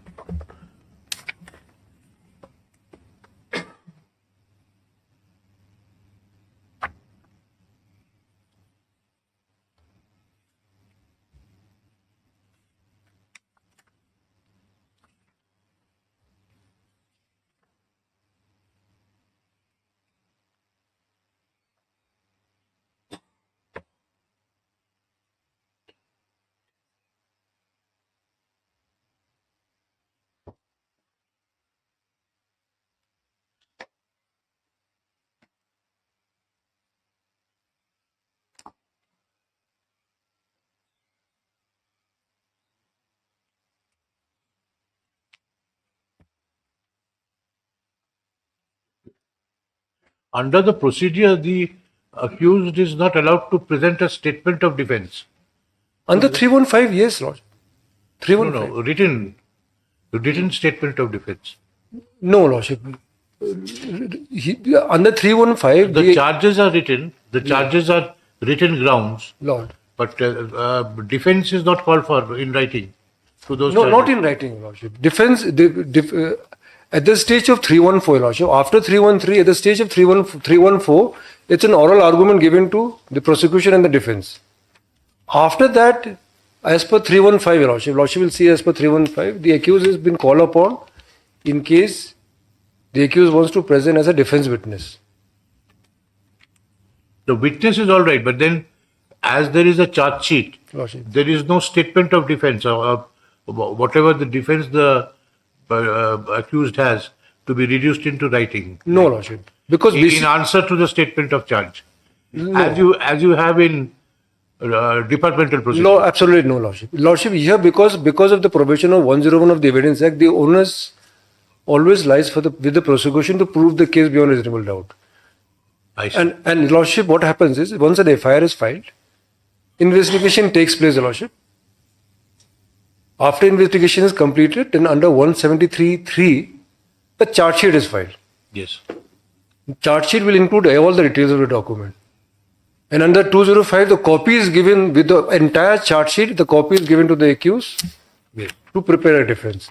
Under the procedure, the accused is not allowed to present a statement of defense. Under 315, yes, Lord. No, 315. written statement of defense. No, Lordship. Under 315, The charges are written. The charges are written grounds, Lord. but defense is not called for in writing to those. No, charges. not in writing, Lordship. Defense, at the stage of 314, Lordship, after 313, at the stage of 314, it's an oral argument given to the prosecution and the defense. After that, as per 315, Lordship will see as per 315, the accused has been called upon in case the accused wants to present as a defense witness. The witness is all right, but then, as there is a charge sheet, Lordship. there is no statement of defense or whatever the defense the accused has to be reduced into writing. No, Lordship. Because In answer to the statement of charge, no. as you have in departmental proceedings. No, absolutely no, Lordship. Lordship, here because of the provision of 101 of the Evidence Act, the onus always lies with the prosecution to prove the case beyond reasonable doubt. I see. And Lordship, what happens is, once an FIR is filed, investigation takes place, Lordship. After investigation is completed, then under 173(3), the charge sheet is filed. Yes. Charge sheet will include all the details of the document. And under 205, the copy is given with the entire chart sheet, the copy is given to the accused to prepare a defense.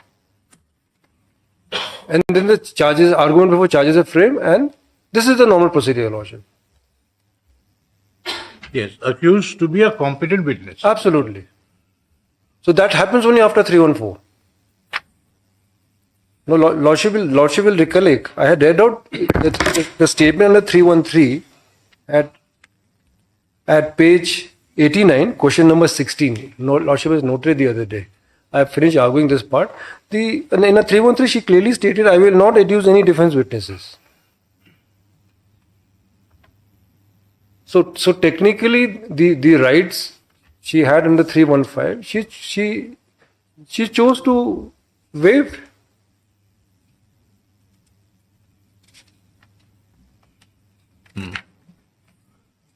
And then the charges, argument before charges are framed, and this is the normal procedure, Your Lordship. Yes, accused to be a competent witness. Absolutely. So that happens only after 314. No, Lordship will recollect. I had read out the statement under 313 at page 89, question number 16. Lordship has noted the other day. I have finished arguing this part. In a 313, she clearly stated, I will not adduce any defense witnesses. So technically, the rights she had under 315, she chose to waive.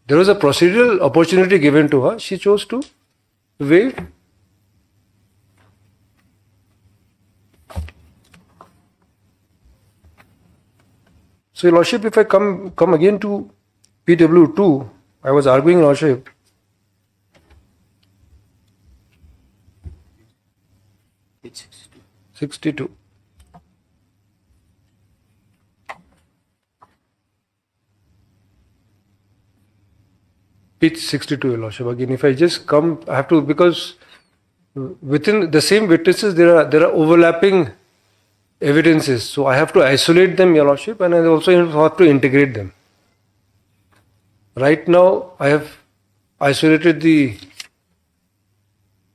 There was a procedural opportunity given to her. She chose to waive. So, Your Lordship, if I come again to PW2, I was arguing, Lordship, It's 62. Page 62, Your Lordship. Again, if I just come, I have to, because within the same witnesses, there are overlapping evidences. So I have to isolate them, Your Lordship, and I also have to integrate them. Right now, I have isolated the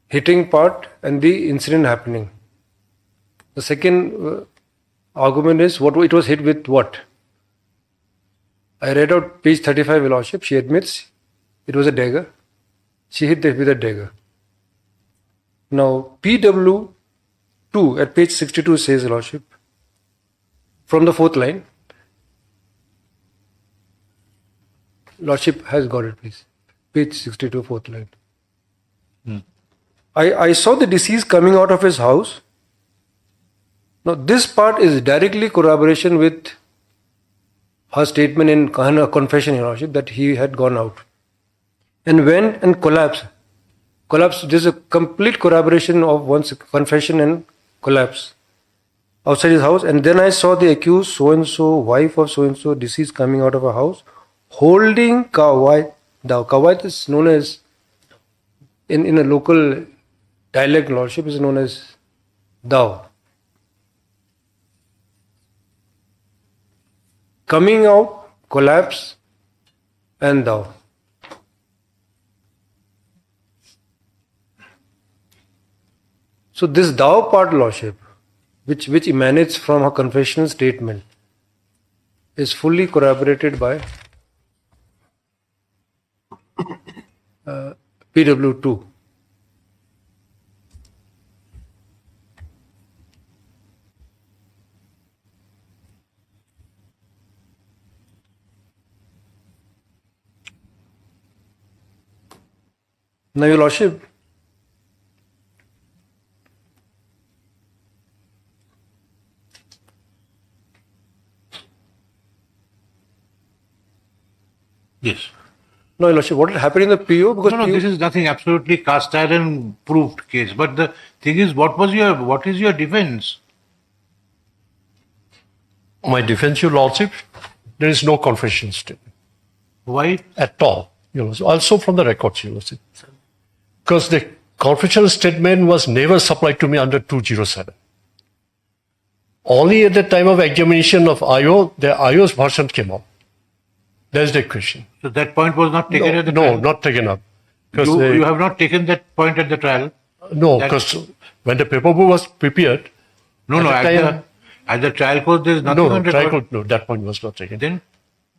hitting part and the incident happening. The second argument is what it was hit with what? I read out page 35, Your Lordship. She admits it was a dagger. She hit with a dagger. Now, PW2 at page 62 says, Your Lordship, from the fourth line. Lordship has got it, please. Page 62, fourth line. I saw the deceased coming out of his house. Now, this part is directly corroboration with her statement in her confession, Your Lordship, that he had gone out. And went and collapsed. This is a complete corroboration of one's confession and collapse outside his house. And then I saw the accused, so-and-so, wife of so-and-so, deceased coming out of a house, holding kawait. Now, kawait is known as, in a local dialect, Lordship, is known as dao. Coming out, collapse, and dao. So this dao part, Lordship, which emanates from her confessional statement, is fully corroborated by PW2. Now, Your Lordship, Yes. no, Your Lordship, what had happened in the PO? Because No, PO, this is nothing absolutely cast iron proved case. But the thing is, what is your defense? My defense, Your Lordship, there is no confession statement Why? at all. Your Lordship. Also from the records, Your Lordship. Because the confessional statement was never supplied to me under 207. Only at the time of examination of IO, the IO's version came out. That's the question. So that point was not taken at the No, trial? not taken up. You have not taken that point at the trial? No, that- because when the paperwork was prepared, No, at the trial court there is nothing on record. no, that point was not taken. Then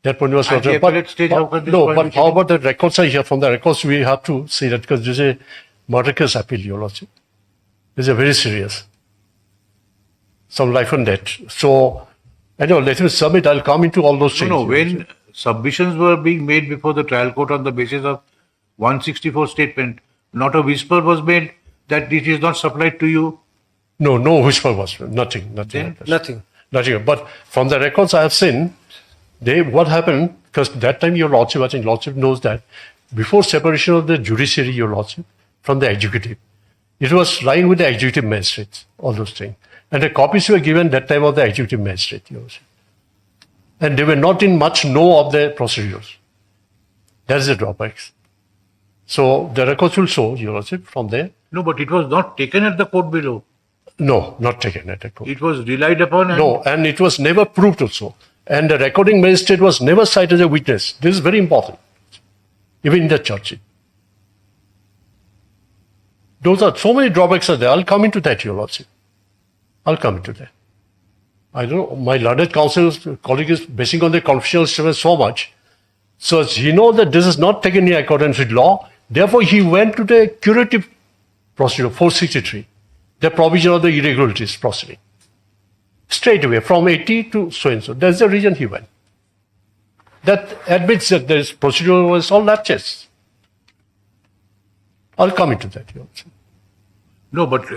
That point was At not the taken. appellate stage, how can this No, point but be how taken? about the records are here? From the records, we have to say that because this is a murder case appeal, Your Lordship. This is a very serious. Some life and death. So, anyway, let me submit. I'll come into all those changes. No, when submissions were being made before the trial court on the basis of 164 statement, not a whisper was made that it is not supplied to you. No whisper was nothing. Then? nothing. Nothing. But from the records I have seen, what happened? Because that time your Lordship, I think Lordship knows that before separation of the judiciary, your Lordship, from the executive, it was lying with the executive magistrates, all those things. And the copies were given that time of the executive magistrate, your Lordship. And they were not in much know of the procedures. That is the drawbacks. So the records will show, your Lordship, from there. No, but it was not taken at the court below. No, not taken at the court. It was relied upon. And No, and it was never proved also. And the recording magistrate was never cited as a witness. This is very important, even in the church. Those are so many drawbacks are there. I'll come into that, your Lordship. I'll come into that. I don't know, my learned counsel colleague is basing on the confessional statement so much. So he knows that this is not taken in accordance with law. Therefore, he went to the curative procedure, 463, the provision of the irregularities proceeding. Straight away, from 80 to so-and-so. That's the reason he went. That admits that this procedure was all lapses. I'll come into that, your Lordship. no, but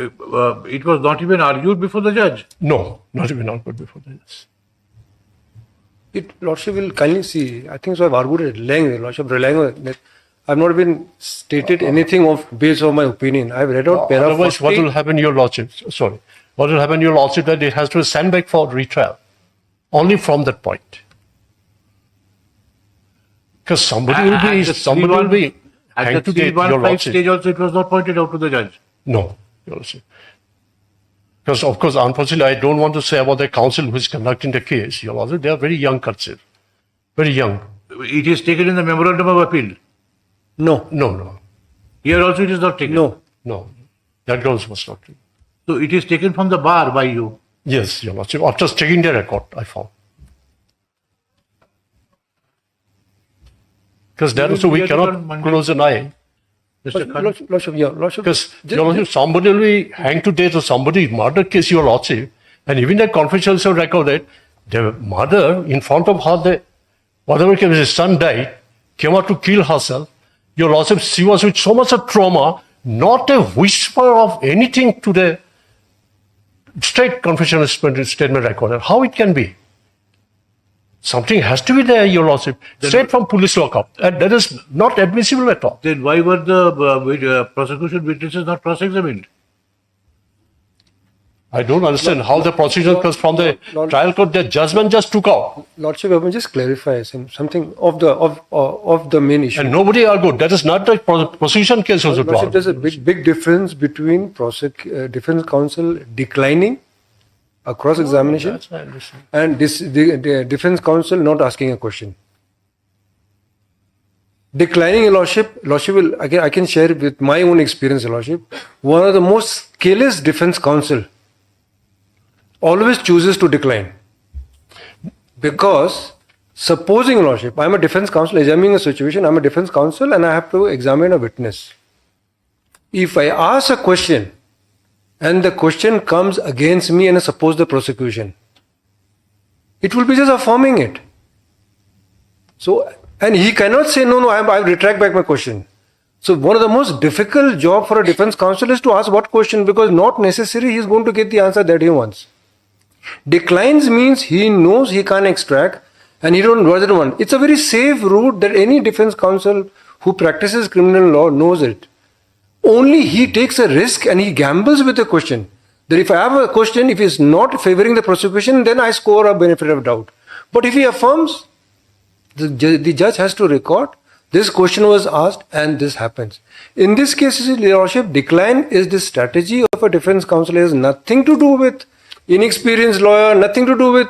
it was not even argued before the judge. No, not even argued before this. Lordship will kindly see. I think so. I've argued at length. Lordship relying on that. I've not been stated anything of based on my opinion. I've read out paragraph. Otherwise, what will happen, your Lordship? Sorry. What will happen, your Lordship, that it has to be sent back for retrial. Only from that point. Because somebody will be At hanged the to date, your 315 Lordship. stage also, it was not pointed out to the judge. No, your Lordship. Because, of course, unfortunately, I don't want to say about the counsel who is conducting the case, your Lordship. They are very young counsel. Very young. It is taken in the memorandum of appeal. No, No. Here also it is not taken. No. That grounds was not true. So it is taken from the bar by you. Yes, your Lordship. After checking the record, I found. Because there also we hear it on cannot Monday. close an eye. Mr. Khan. Lordship, yeah, Lordship. Because your Lordship, somebody will be hanged to death or somebody murder case, your Lordship, and even the confessions have recorded the mother in front of her, whatever case his son died, came out to kill herself. Your Lordship, she was with so much of trauma, not a whisper of anything to the straight confessional statement recorded. How it can be? Something has to be there, your Lordship, straight from police lockup. And that is not admissible at all. Then why were the prosecution witnesses not cross-examined? I don't understand how the prosecution, because from the trial court, the judgment just took out. Lordship, I will just clarify something of the main issue. And nobody argued. That is not the prosecution case also. Lordship, there's a big difference between defense counsel declining a cross-examination That's what I understand. and the defense counsel not asking a question. Declining, Your Lordship will, I can share with my own experience, Your Lordship, one of the most careless defense counsel always chooses to decline. Because supposing, Your Lordship, I'm a defense counsel examining a situation, I'm a defense counsel and I have to examine a witness. If I ask a question and the question comes against me and I suppose the prosecution, it will be just affirming it. So, and he cannot say, no, I retract back my question. So one of the most difficult job for a defense counsel is to ask what question, because not necessarily he is going to get the answer that he wants. Declines means he knows he can't extract and he doesn't want. It's a very safe route that any defense counsel who practices criminal law knows it. Only he takes a risk and he gambles with a question. That if I have a question, if he's not favoring the prosecution, then I score a benefit of doubt. But if he affirms, the judge has to record, this question was asked and this happens. In this case, Your Lordship, decline is the strategy of a defense counsel. It has nothing to do with inexperienced lawyer, nothing to do with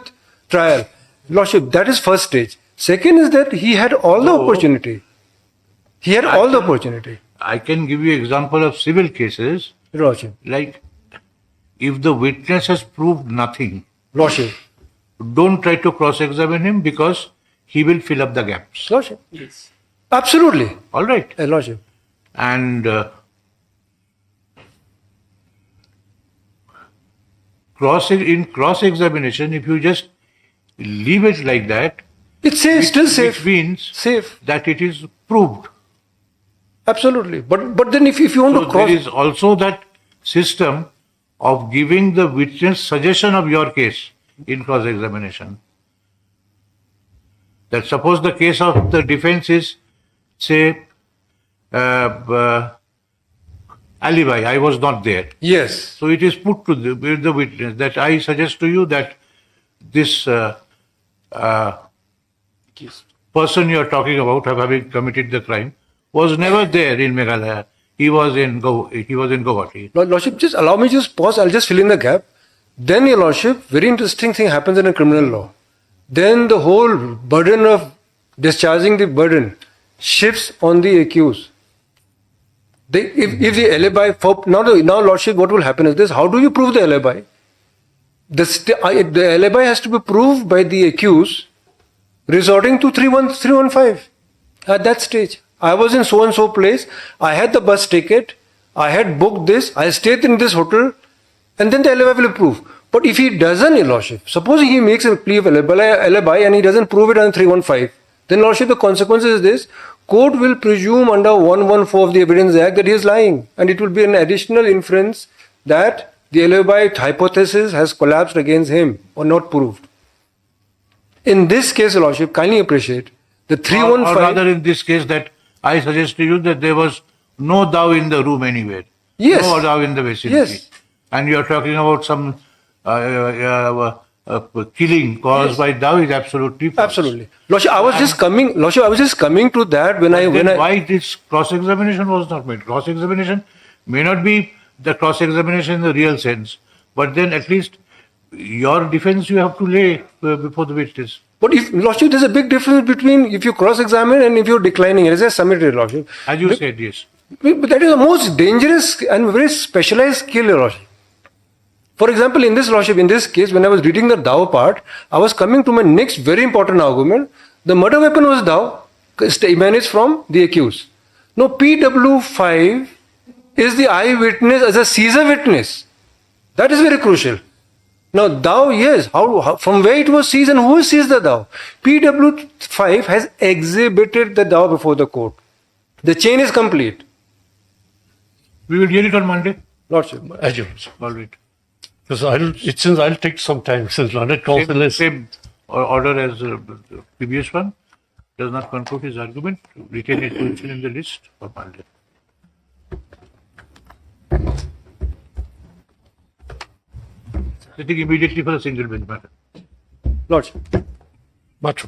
trial. Lordship, that is first stage. Second is that he had all the opportunity. He had all the opportunity. I can give you example of civil cases. Lordship. Like, if the witness has proved nothing, Lordship. don't try to cross-examine him because he will fill up the gaps. Lordship. Yes. Absolutely. All right. Lordship. And in cross-examination, if you just leave it like that, It's safe, still safe. Which means Safe. that it is proved. Absolutely. But then if you want So to cross... there is also that system of giving the witness suggestion of your case in cross-examination. that suppose the case of the defense is, say, alibi, I was not there. Yes. So it is put to the witness that I suggest to you that this person you are talking about, having committed the crime, was never there in Meghalaya. He was in Guwahati. Lordship, just allow me to just pause. I'll just fill in the gap. Then, Your Lordship, very interesting thing happens in a criminal law. Then the whole burden of discharging the burden shifts on the accused. If the alibi, now Lordship, what will happen is this: how do you prove the alibi? The alibi has to be proved by the accused resorting to 315 at that stage. I was in so and so place, I had the bus ticket, I had booked this, I stayed in this hotel, and then the alibi will be proved. But if he doesn't, Your Lordship, supposing he makes a plea of alibi and he doesn't prove it on 315, then Lordship, the consequence is this: court will presume under 114 of the Evidence Act that he is lying, and it will be an additional inference that the alibi hypothesis has collapsed against him or not proved. In this case, Your Lordship, kindly appreciate the 315. Or rather, in this case, that I suggest to you that there was no dove in the room anywhere. Yes. No dove in the vicinity. Yes. And you are talking about some killing caused by dove is absolutely false. Absolutely. Lordship, I was just coming to that when I why this cross-examination was not made? Cross-examination may not be the cross-examination in the real sense, but then at least your defense you have to lay before the witness. But if Lordship, there's a big difference between if you cross-examine and if you're declining. It is a submitted, Lordship. As you said, yes. But that is the most dangerous and very specialized skill, Your Lordship. For example, in this Lordship, in this case, when I was reading the Dow part, I was coming to my next very important argument. The murder weapon was Dow, emanates from the accused. Now, PW5 is the eyewitness as a Caesar witness. That is very crucial. Now, Dow, yes, how from where it was seized and who seized the Dow? PW5 has exhibited the Dow before the court. The chain is complete. We will hear it on Monday. Lordship. As you wish. All right. Because I'll take some time since Learned Counsel is. Same order as the previous one. Does not conclude his argument. Retain his position in the list for Monday. Sitting immediately for the single bench matter. Lordship. Much.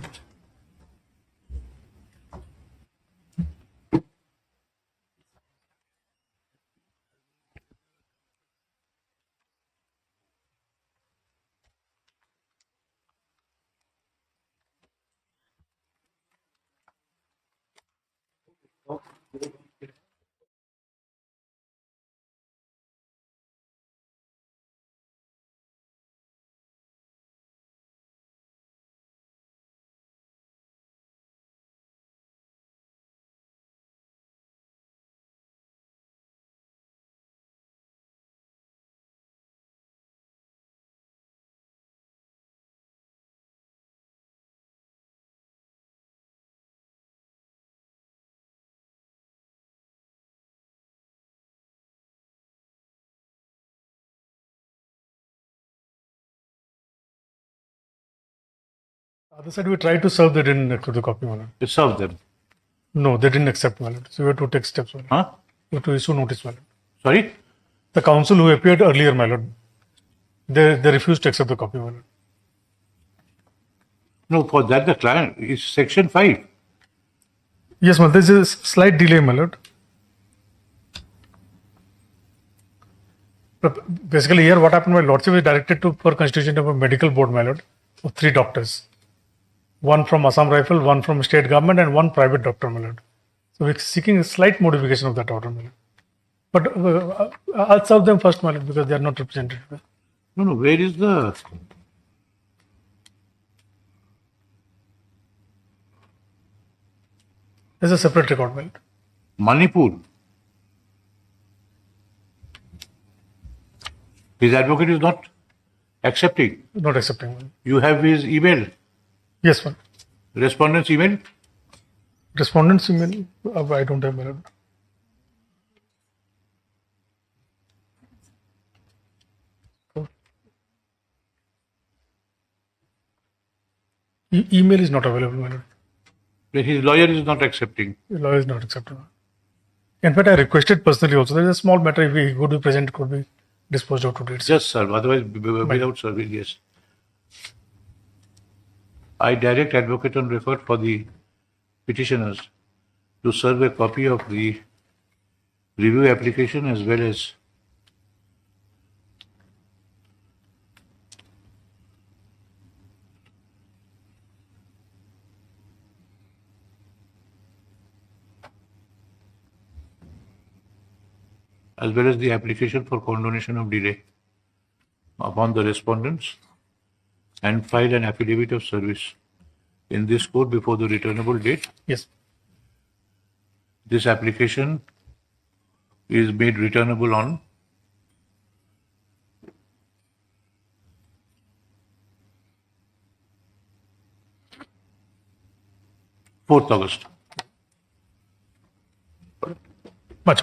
Other side, we tried to serve, they didn't accept the copy, my lord. To serve them. No, they didn't accept, my lord. So we had to take steps, my lord. Huh? We had to issue notice, my lord. Sorry? The counsel who appeared earlier, my lord, they refused to accept the copy, my lord. No, for that the client is section 5. Yes, my lord, there's a slight delay, my lord. But basically, here what happened, my lordship is directed to for constitution of a medical board, my lord, of 3 doctors. One from Assam Rifle, one from state government, and one private doctor, my lord. So we're seeking a slight modification of that order, my lord. But I'll serve them first, my lord, because they are not represented. No, where is the... There's a separate record, my lord. Manipur. His advocate is not accepting. Not accepting, my lord. You have his email, Yes, my lord. respondent's email. Respondent's email, I don't have, my lord. Email is not available, my lord. His lawyer is not accepting. The lawyer is not accepting. In fact, I requested personally also. There is a small matter. If he would be present, could be disposed of today. Just serve, otherwise without serving, yes. I direct advocate and refer for the petitioners to serve a copy of the review application as well as the application for condonation of delay upon the respondents and file an affidavit of service in this court before the returnable date. Yes. This application is made returnable on August 4th. Much.